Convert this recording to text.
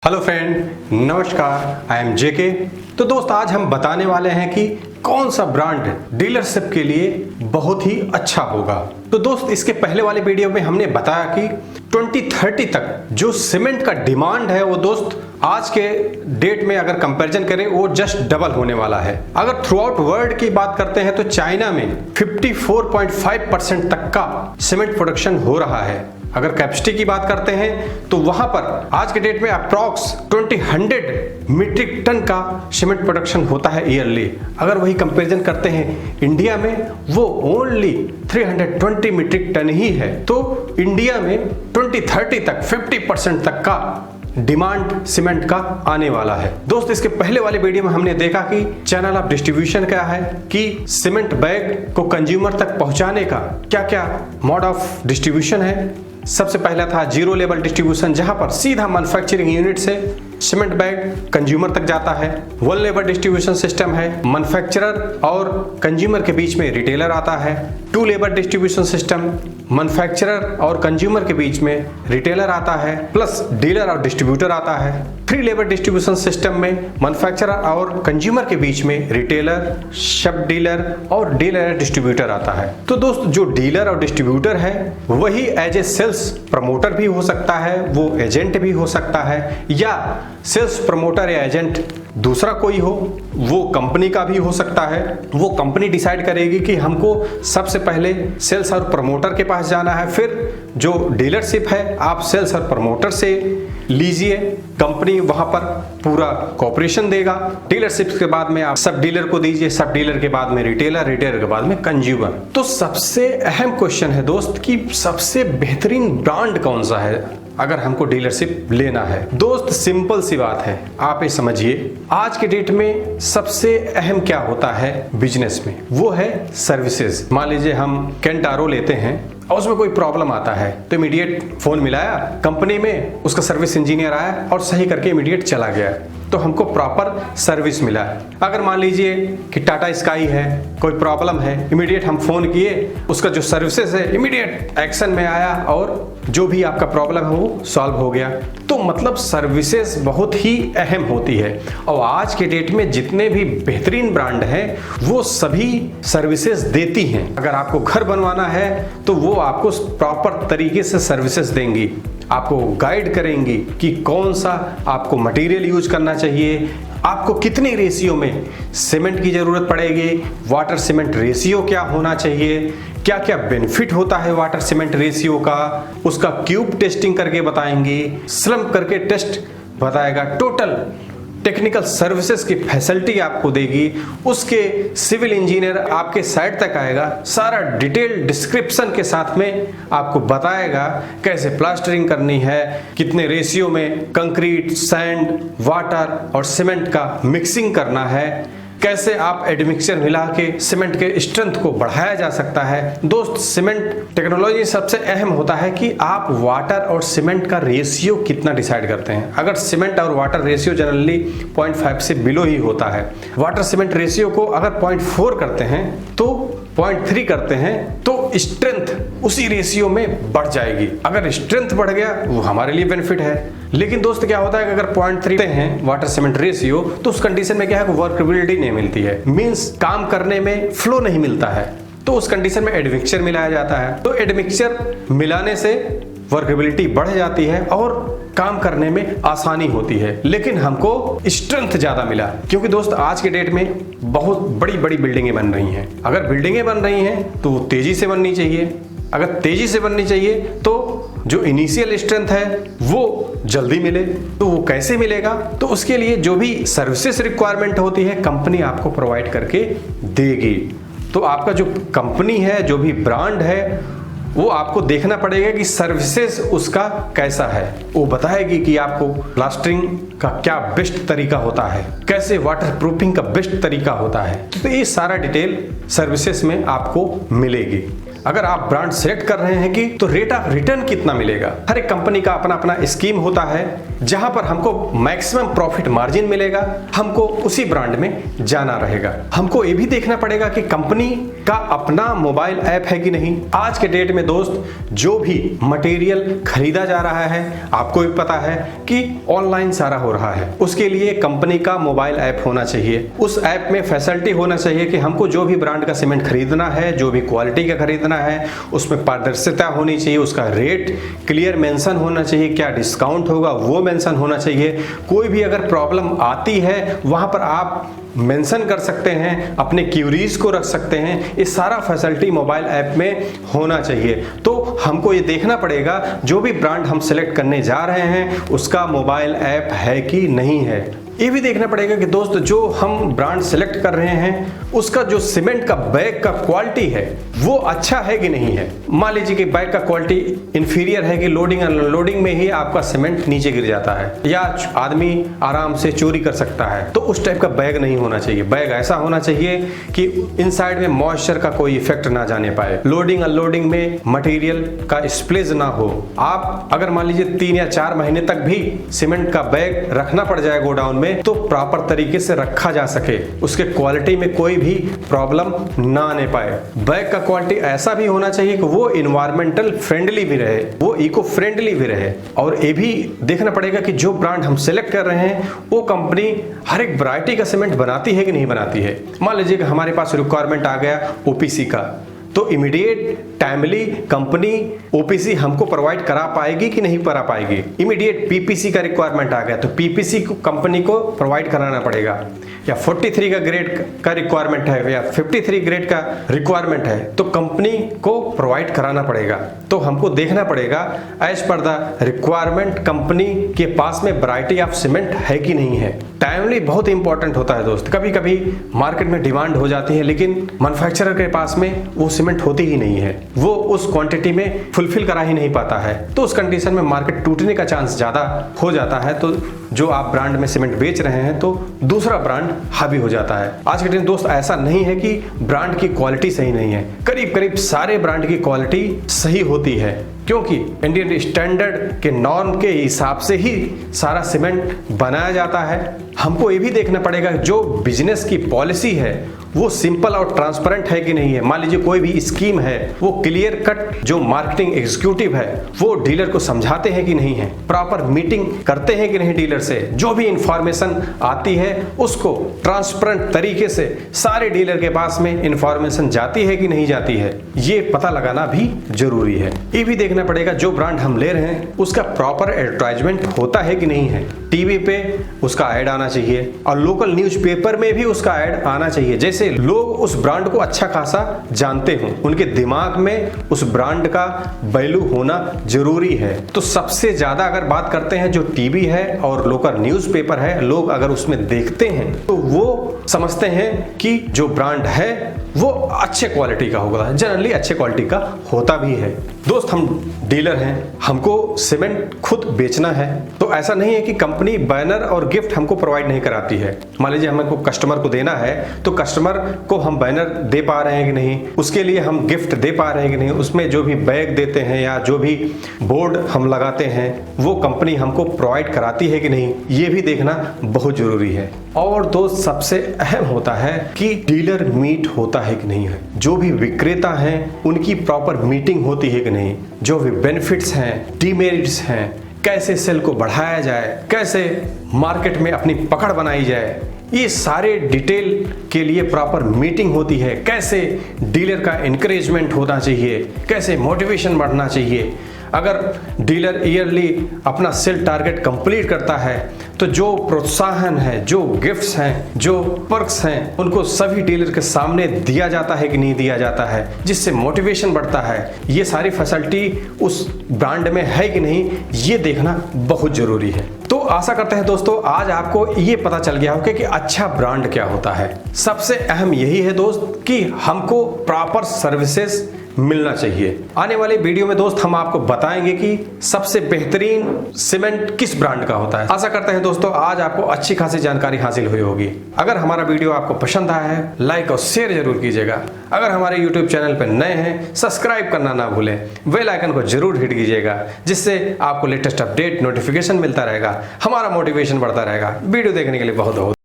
Hello friend, नमस्कार। I am जेके। तो दोस्त, आज हम बताने वाले हैं कि कौन सा ब्रांड डीलरशिप के लिए बहुत ही अच्छा होगा। तो दोस्त, इसके पहले वाले वीडियो में हमने बताया कि 2030 तक जो सीमेंट का डिमांड है वो दोस्त आज के डेट में अगर कंपैरिजन करें वो जस्ट डबल होने वाला है। अगर थ्रू आउट वर्ल्ड की बात करते हैं तो चाइना में 54.5% तक का सीमेंट प्रोडक्शन हो रहा है। अगर कैपेसिटी की बात करते हैं तो वहां पर आज के डेट में अप्रॉक्स 2000 मीट्रिक टन का सीमेंट प्रोडक्शन होता है ईयरली। अगर वही कंपैरिजन करते हैं इंडिया में, वो ओनली 320 मीट्रिक टन ही है। तो इंडिया में 2030 तक 50% तक का डिमांड सीमेंट का आने वाला है। दोस्त, इसके पहले वाले वीडियो में हमने देखा कि चैनल ऑफ डिस्ट्रीब्यूशन क्या है, कि सीमेंट बैग को कंज्यूमर तक पहुंचाने का क्या क्या मोड ऑफ डिस्ट्रीब्यूशन है। सबसे पहला था जीरो लेवल डिस्ट्रीब्यूशन, जहां पर सीधा मैन्युफैक्चरिंग यूनिट से सीमेंट बैग कंज्यूमर तक जाता है। वन लेवल डिस्ट्रीब्यूशन सिस्टम है, मैन्युफैक्चरर और कंज्यूमर के बीच में रिटेलर आता है। Two level distribution system, manufacturer और कंज्यूमर के बीच में रिटेलर आता है, प्लस डीलर और डिस्ट्रीब्यूटर आता है। थ्री लेवल डिस्ट्रीब्यूशन सिस्टम में मैन्युफैक्चरर और कंज्यूमर के बीच में रिटेलर, सब डीलर और डीलर डिस्ट्रीब्यूटर आता है। तो दोस्त, जो डीलर और डिस्ट्रीब्यूटर है वही एज ए सेल्स प्रमोटर भी हो सकता है, वो एजेंट भी हो सकता है, या सेल्स प्रमोटर या एजेंट दूसरा कोई हो, वो कंपनी का भी हो सकता है। वो कंपनी डिसाइड करेगी कि हमको सबसे पहले सेल्स और प्रमोटर के पास जाना है, फिर जो डीलरशिप है आप सेल्स और प्रमोटर से लीजिए। कंपनी वहां पर पूरा कॉपरेशन देगा। डीलरशिप के बाद में आप सब डीलर को दीजिए, सब डीलर के बाद में रिटेलर, रिटेलर के बाद में कंज्यूमर। तो सबसे अहम क्वेश्चन है दोस्त कि सबसे बेहतरीन ब्रांड कौन सा है अगर हमको डीलरशिप लेना है। दोस्त, सिंपल सी बात है, आप ये समझिए, आज के डेट में सबसे अहम क्या होता है बिजनेस में, वो है सर्विसेज। मान लीजिए हम केंटारो लेते हैं और उसमें कोई प्रॉब्लम आता है तो इमीडिएट फोन मिलाया कंपनी में, उसका सर्विस इंजीनियर आया और सही करके इमीडिएट चला गया, तो हमको प्रॉपर सर्विस मिला है। अगर मान लीजिए कि टाटा स्काई है, कोई प्रॉब्लम है, इमीडिएट हम फोन किए, उसका जो सर्विसेज है इमीडिएट एक्शन में आया और जो भी आपका प्रॉब्लम है वो सॉल्व हो गया। तो मतलब सर्विसेज बहुत ही अहम होती है, और आज के डेट में जितने भी बेहतरीन ब्रांड हैं वो सभी सर्विसेज देती हैं। अगर आपको घर बनवाना है तो वो आपको प्रॉपर तरीके से सर्विसेज देंगी, आपको गाइड करेंगी कि कौन सा आपको मटेरियल यूज करना चाहिए, आपको कितनी रेशियो में सीमेंट की जरूरत पड़ेगी, वाटर सीमेंट रेशियो क्या होना चाहिए, क्या क्या बेनिफिट होता है वाटर सीमेंट रेशियो का, उसका क्यूब टेस्टिंग करके बताएंगी, स्लम्प करके टेस्ट बताएगा, टोटल टेक्निकल सर्विसेज की फैसिलिटी आपको देगी। उसके सिविल इंजीनियर आपके साइट तक आएगा, सारा डिटेल डिस्क्रिप्शन के साथ में आपको बताएगा कैसे प्लास्टरिंग करनी है, कितने रेशियो में कंक्रीट, सैंड, वाटर और सीमेंट का मिक्सिंग करना है, कैसे आप एडमिक्सचर मिला के सीमेंट के स्ट्रेंथ को बढ़ाया जा सकता है। दोस्त, सीमेंट टेक्नोलॉजी सबसे अहम होता है कि आप वाटर और सीमेंट का रेशियो कितना डिसाइड करते हैं। अगर सीमेंट और वाटर रेशियो जनरली 0.5 से बिलो ही होता है, वाटर सीमेंट रेशियो को अगर 0.4 करते हैं तो 0.3 करते हैं तो स्ट्रेंथ उसी रेशियो में बढ़ जाएगी। अगर स्ट्रेंथ बढ़ गया वो हमारे लिए बेनिफिट है। लेकिन दोस्त, क्या होता है कि अगर 0.3 हैं वाटर सीमेंट रेशियो, तो उस कंडीशन में क्या है, वर्कबिलिटी नहीं मिलती है, मींस काम करने में फ्लो नहीं मिलता है। तो उस कंडीशन में एडमिक्सचर मिलाया जाता है। तो एडमिक्सचर मिलाने से वर्कबिलिटी बढ़ जाती है और काम करने में आसानी होती है। लेकिन हमको स्ट्रेंथ ज्यादा मिला, क्योंकि दोस्त आज के डेट में बहुत बड़ी बड़ी बिल्डिंगें बन रही हैं। अगर बिल्डिंगें बन रही हैं तो तेजी से बननी चाहिए। अगर तेजी से बननी चाहिए तो जो इनिशियल स्ट्रेंथ है वो जल्दी मिले। तो वो कैसे मिलेगा, तो उसके लिए जो भी सर्विसेज रिक्वायरमेंट होती है कंपनी आपको प्रोवाइड करके देगी। तो आपका जो कंपनी है, जो भी ब्रांड है, वो आपको देखना पड़ेगा कि सर्विसेज उसका कैसा है। वो बताएगी कि आपको प्लास्टरिंग का क्या बेस्ट तरीका होता है, कैसे वाटर प्रूफिंग का बेस्ट तरीका होता है। तो ये सारा डिटेल सर्विसेज में आपको मिलेगी। अगर आप ब्रांड सेलेक्ट कर रहे हैं कि तो रेट ऑफ रिटर्न कितना मिलेगा। हर एक कंपनी का अपना अपना स्कीम होता है जहां पर हमको मैक्सिमम प्रॉफिट मार्जिन मिलेगा, हमको उसी ब्रांड में जाना रहेगा। हमको ये भी देखना पड़ेगा कि कंपनी का अपना मोबाइल ऐप है कि नहीं। आज के डेट में दोस्त जो भी मटेरियल खरीदा जा रहा है, आपको भी पता है कि ऑनलाइन सारा हो रहा है, उसके लिए कंपनी का मोबाइल ऐप होना चाहिए। उस ऐप में फैसिलिटी होना चाहिए कि हमको जो भी ब्रांड का सीमेंट खरीदना है, जो भी क्वालिटी का खरीदना है, उसमें पारदर्शिता होनी चाहिए, उसका रेट क्लियर मेंशन होना चाहिए, क्या डिस्काउंट होगा वो मेंशन होना चाहिए। कोई भी अगर प्रॉब्लम आती है वहां पर आप मेंशन कर सकते हैं, अपने क्यूरीज को रख सकते हैं। ये सारा फैसिलिटी मोबाइल ऐप में होना चाहिए। तो हमको ये देखना पड़ेगा जो भी ब्रांड हम सेलेक्ट करने जा रहे हैं उसका मोबाइल ऐप है कि नहीं है। ये भी देखना पड़ेगा कि दोस्त जो हम ब्रांड सेलेक्ट कर रहे हैं उसका जो सीमेंट का बैग का क्वालिटी है वो अच्छा है कि नहीं है। मान लीजिए कि बैग का क्वालिटी इंफीरियर है कि लोडिंग अनलोडिंग में ही आपका सीमेंट नीचे गिर जाता है या आदमी आराम से चोरी कर सकता है, तो उस टाइप का बैग नहीं होना चाहिए। बैग ऐसा होना चाहिए कि इनसाइड में मॉइस्चर का कोई इफेक्ट ना जाने पाए, लोडिंग अनलोडिंग में मटेरियल का स्प्लेज ना हो। आप अगर मान लीजिए 3 या 4 महीने तक भी सीमेंट का बैग रखना पड़ जाए गोडाउन में तो प्रॉपर तरीके से रखा जा सके, उसके क्वालिटी में कोई भी प्रॉब्लम ना आने पाए। बैग का क्वालिटी ऐसा भी होना चाहिए कि वो इन्वायरमेंटल फ्रेंडली भी रहे, वो इको फ्रेंडली भी रहे। और ये भी देखना पड़ेगा कि जो ब्रांड हम सेलेक्ट कर रहे हैं वो कंपनी हर एक वैरायटी का सीमेंट बनाती है कि नहीं बनाती है। मान लीजिए कि हमारे पास रिक्वायरमेंट आ गया ओपीसी का, तो इमीडिएट टाइमली कंपनी ओपीसी हमको प्रोवाइड करा पाएगी कि नहीं करा पाएगी। इमीडिएट पीपीसी का रिक्वायरमेंट आ गया तो पीपीसी को कंपनी को प्रोवाइड कराना पड़ेगा, या 43 का ग्रेड का रिक्वायरमेंट है या 53 ग्रेड का रिक्वायरमेंट है तो कंपनी को प्रोवाइड कराना पड़ेगा। तो हमको देखना पड़ेगा as per the requirement company के पास में वैरायटी ऑफ सीमेंट है कि नहीं है। टाइमली बहुत इंपॉर्टेंट होता है दोस्त। कभी कभी मार्केट में डिमांड हो जाती है लेकिन मैन्युफैक्चरर के पास में वो सीमेंट होती ही नहीं है, वो उस क्वांटिटी में फुलफिल करा ही नहीं पाता है, तो उस कंडीशन में मार्केट टूटने का चांस ज्यादा हो जाता है। तो जो आप ब्रांड में सीमेंट बेच रहे हैं तो दूसरा ब्रांड हावी हो जाता है। आज के दिन दोस्त ऐसा नहीं है कि ब्रांड की क्वालिटी सही नहीं है, करीब करीब सारे ब्रांड की क्वालिटी सही होती है, क्योंकि इंडियन स्टैंडर्ड के नॉर्म के हिसाब से ही सारा सीमेंट बनाया जाता है। हमको ये भी देखना पड़ेगा जो बिजनेस की पॉलिसी है वो सिंपल और ट्रांसपेरेंट है कि नहीं है। मान लीजिए कोई भी स्कीम है वो क्लियर कट जो मार्केटिंग एग्जीक्यूटिव है वो डीलर को समझाते हैं कि नहीं है, प्रॉपर मीटिंग करते हैं कि नहीं डीलर से, जो भी इंफॉर्मेशन आती है उसको ट्रांसपेरेंट तरीके से सारे डीलर के पास में इंफॉर्मेशन जाती है कि नहीं जाती है, ये पता लगाना भी जरूरी है। ये भी देखना पड़ेगा जो ब्रांड हम ले रहे हैं उसका प्रॉपर एडवर्टाइजमेंट होता है कि नहीं है। टीवी पे उसका ऐड आना चाहिए और लोकल न्यूज़पेपर में भी उसका ऐड आना चाहिए, जैसे लोग उस ब्रांड को अच्छा खासा जानते हो, उनके दिमाग में उस ब्रांड का वैल्यू होना जरूरी है। तो सबसे ज्यादा अगर बात करते हैं जो टीवी है और लोकल न्यूज़पेपर है, लोग अगर उसमें देखते हैं तो वो समझते हैं कि जो ब्रांड है वो अच्छे क्वालिटी का होगा, जनरली अच्छे क्वालिटी का होता भी है। दोस्त हम डीलर हैं, हमको सीमेंट खुद बेचना है, तो ऐसा नहीं है कि कंपनी बैनर और गिफ्ट हमको प्रोवाइड नहीं कराती है। मान लीजिए हमको कस्टमर को देना है तो कस्टमर को हम बैनर दे पा रहे हैं कि नहीं, उसके लिए हम गिफ्ट दे पा रहे हैं कि नहीं, उसमें जो भी बैग देते हैं या जो भी बोर्ड हम लगाते हैं वो कंपनी हमको प्रोवाइड कराती है कि नहीं, ये भी देखना बहुत जरूरी है। और दोस्त सबसे अहम होता है कि डीलर मीट होता है कि नहीं है, जो भी विक्रेता हैं उनकी प्रॉपर मीटिंग होती है कि नहीं, जो भी बेनिफिट्स हैं, डीमेरिट्स हैं, कैसे सेल को बढ़ाया जाए, कैसे मार्केट में अपनी पकड़ बनाई जाए, ये सारे डिटेल के लिए प्रॉपर मीटिंग होती है। कैसे डीलर का एनकरेजमेंट होना चाहिए, कैसे मोटिवेशन बढ़ना चाहिए। अगर डीलर ईयरली अपना सेल टारगेट कंप्लीट करता है तो जो प्रोत्साहन है, जो गिफ्ट्स हैं, जो पर्क्स हैं, उनको सभी डीलर के सामने दिया जाता है कि नहीं दिया जाता है, जिससे मोटिवेशन बढ़ता है। ये सारी फैसिलिटी उस ब्रांड में है कि नहीं, ये देखना बहुत जरूरी है। तो आशा करते हैं दोस्तों आज आपको ये पता चल गया होगा कि अच्छा ब्रांड क्या होता है। सबसे अहम यही है दोस्त कि हमको प्रॉपर सर्विसेज मिलना चाहिए। आने वाले वीडियो में दोस्त हम आपको बताएंगे कि सबसे बेहतरीन सीमेंट किस ब्रांड का होता है। आशा करते हैं दोस्तों आज आपको अच्छी खासी जानकारी हासिल हुई होगी। अगर हमारा वीडियो आपको पसंद आया है लाइक और शेयर जरूर कीजिएगा। अगर हमारे यूट्यूब चैनल पर नए हैं सब्सक्राइब करना ना भूलें, बेल आइकन को जरूर हिट कीजिएगा, जिससे आपको लेटेस्ट अपडेट नोटिफिकेशन मिलता रहेगा, हमारा मोटिवेशन बढ़ता रहेगा। वीडियो देखने के लिए बहुत बहुत